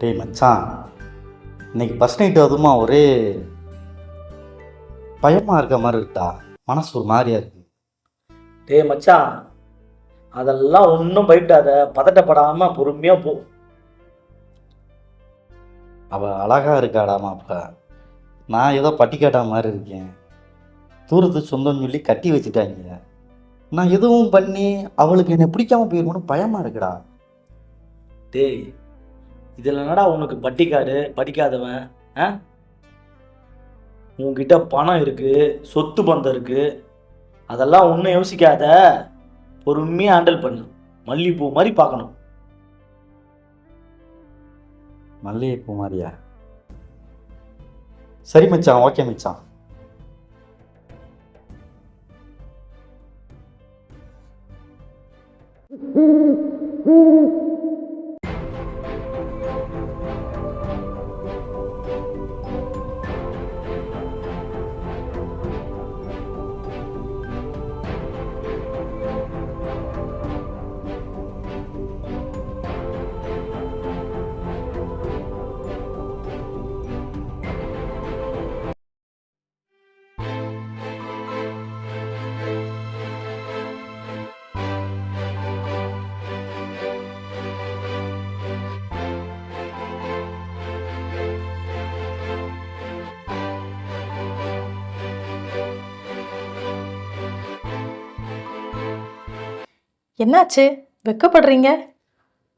டேய் மச்சான், இன்னைக்கு ஃபஸ்ட் நைட்டு அதுமா ஒரே பயமாக இருக்க மாதிரி இருக்குடா. மனசு ஒரு மாதிரியா இருக்கு. டேய் மச்சான், அதெல்லாம் ஒன்றும் பயப்படாத, பதட்டப்படாமல் பொறுமையாக போ. அவள் அழகா இருக்காடா மாப்பிள்ள. நான் ஏதோ பட்டிக்காட்டா மாதிரி இருக்கேன். தூரத்து சொந்தம்னு சொல்லி கட்டி வச்சுட்டாங்க. நான் எதுவும் பண்ணி அவளுக்கு என்னை பிடிக்காம போயிருக்கணும் பயமாக இருக்குடா. டேய், இதில் என்னடா உனக்கு பட்டிக்காடு படிக்காதவன்? ஆ, உன்கிட்ட பணம் இருக்குது, சொத்து பந்தம் இருக்குது, அதெல்லாம் ஒன்றும் யோசிக்காத, பொறுமையாக ஹேண்டில் பண்ணு. மல்லிகைப்பூ மாதிரி பார்க்கணும். மல்லிகைப்பூ மாதிரியா? சரி மச்சான், ஓகே மச்சான். என்னாச்சு? வெக்கப்படுறீங்க?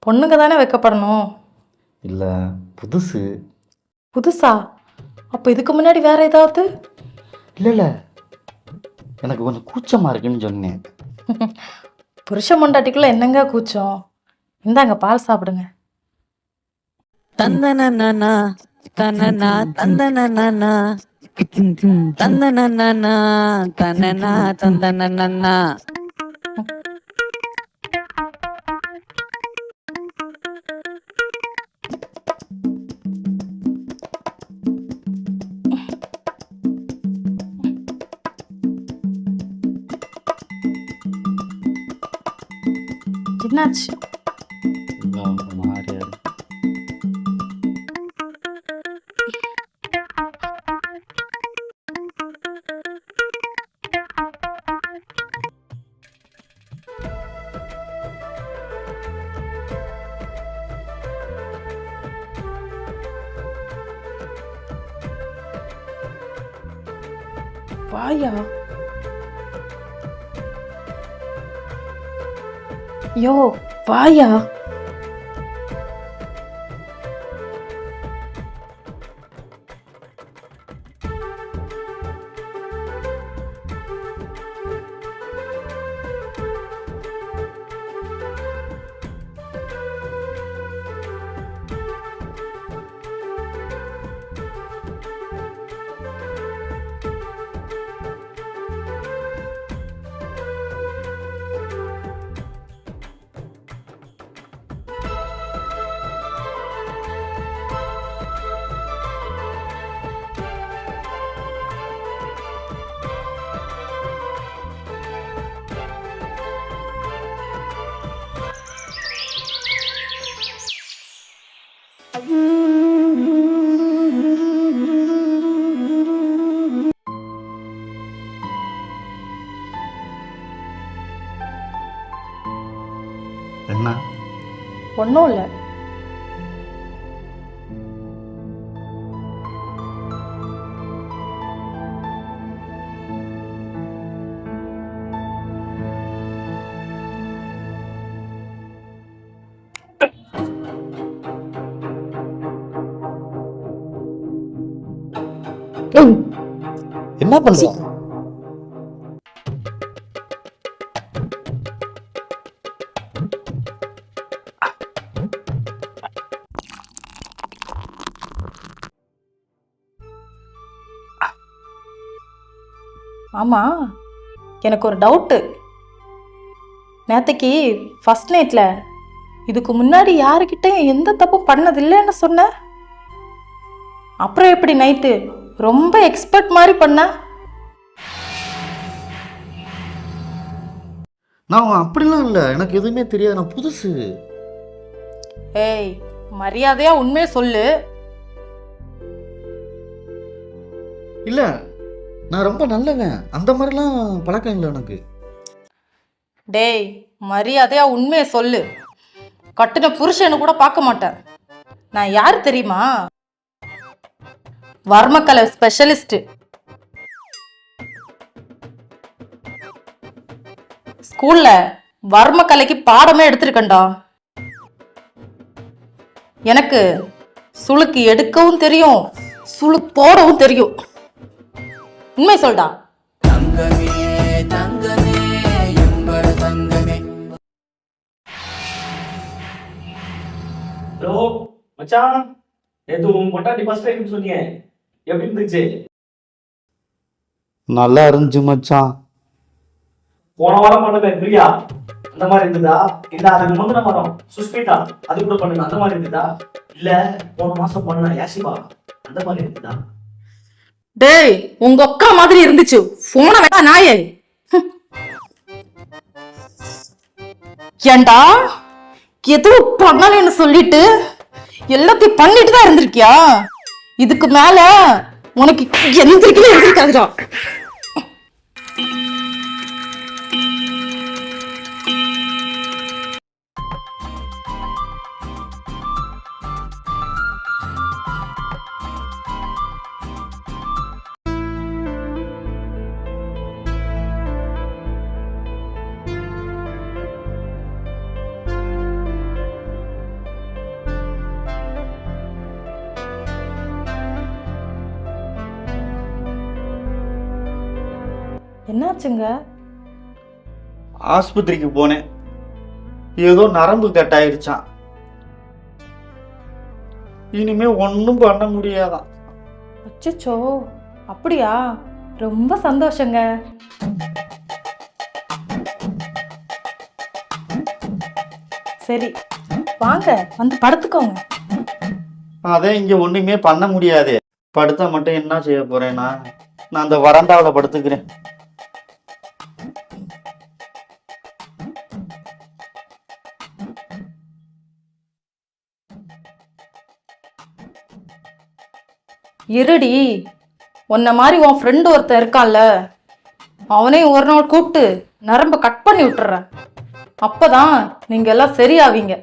பொண்ணுங்க தானே வெக்கப்படணும். இல்லை, புதுசு. புதுசா? அப்போ இதுக்கு முன்னாடி வேற ஏதாவது? இல்லை, எனக்கு கொஞ்சம் கூச்சமாக இருக்குன்னு சொன்னேன். புருஷ மொண்டாட்டிக்குள்ள என்னங்க கூச்சம்? இந்தாங்க பால் சாப்பிடுங்க. தந்தனனா தனனா தந்தனனா தந்தனனா தனனா தந்தனனா. என்னாச்சு? மாதிரியா இருக்கு. வாயா? யோ வாயா? என்ன? ஒன்றும் இல்லை. என்ன பண்ற? ஆமாம், எனக்கு ஒரு டவுட்டு. நேற்றுக்கு ஃபஸ்ட் நைட்டில் இதுக்கு முன்னாடி யாருக்கிட்டையும் எந்த தப்பும் பண்ணதில்லைன்னு சொன்ன. அப்புறம் எப்படி நைட்டு ரொம்ப எக்ஸ்பர்ட் மாதிரி பண்ண? நான் அப்படிலாம் இல்லை, எனக்கு எதுவுமே தெரியாது, நான் புதுசு. ஏய், மரியாதையா உண்மையை சொல்லு. இல்ல நான் ரொம்ப நல்லவன், அந்த மாதிரிலாம் பழக்கம் இல்லை எனக்கு. டேய், மரியாதையா உண்மையை சொல்லு. கட்டுன புருஷன்னு கூட பார்க்க மாட்டேன். நான் யாரு தெரியுமா? வர்மக்கலை ஸ்பெஷலிஸ்ட். ஸ்கூல்ல வர்மக்கலைக்கு பாடமே எடுத்திருக்கேன்டா. எனக்கு சுளுக்கு எடுக்கவும் தெரியும், சுளு போடவும் தெரியும். உண்மை சொல்டா. ஹலோ மச்சான், நேத்து உன் பொண்டாட்டி ஃபர்ஸ்ட் டைம் சொன்னீங்க, எப்படி இருந்துச்சு? நல்லா இருந்துச்சு மச்சான். போன வாரம் பண்ணுங்க பிரியா, அந்த மாதிரி இருந்ததா? இல்ல அதுக்கு முந்தின வாரம் சுஸ்மிதா, அது கூட பண்ணுங்க, அந்த மாதிரி இருந்ததா? இல்ல போன மாசம் பண்ண யாசிபா, அந்த மாதிரி இருந்ததா? டேய், உங்க அக்கா மாதிரி இருந்துச்சு. போன வேணா நாயே. ஏண்டா எதுவும் பண்ணலன்னு சொல்லிட்டு எல்லாத்தையும் பண்ணிட்டு தான் இருந்திருக்கியா? இதுக்கு மேல உனக்கு எந்திரிக்கவே எந்திரிக்காதுடா. என்னாச்சுங்க? ஆஸ்பத்திரிக்கு போனேன், ஏதோ நரம்பு கட் ஆயிருச்சான். இனிமே ஒன்றும் பண்ண முடியாதான். அச்சச்சோ, அப்படியா? ரொம்ப சந்தோஷங்க. சரி வாங்க, வந்து படுத்துக்கோங்க. அதே இங்க ஒண்ணுமே பண்ண முடியாது. படுத்தா மட்டும் என்ன செய்ய போறேன்னா, நான் அந்த வராண்டாவில் படுத்துக்கிறேன். இருடி, உன்ன மாதிரி உன் ஃப்ரெண்டு ஒருத்தன் இருக்கான்ல, அவனையும் ஒரு நாள் கூப்பிட்டு நரம்ப கட் பண்ணி விட்டுறேன். அப்பதான் நீங்க எல்லாம் சரியாவீங்க.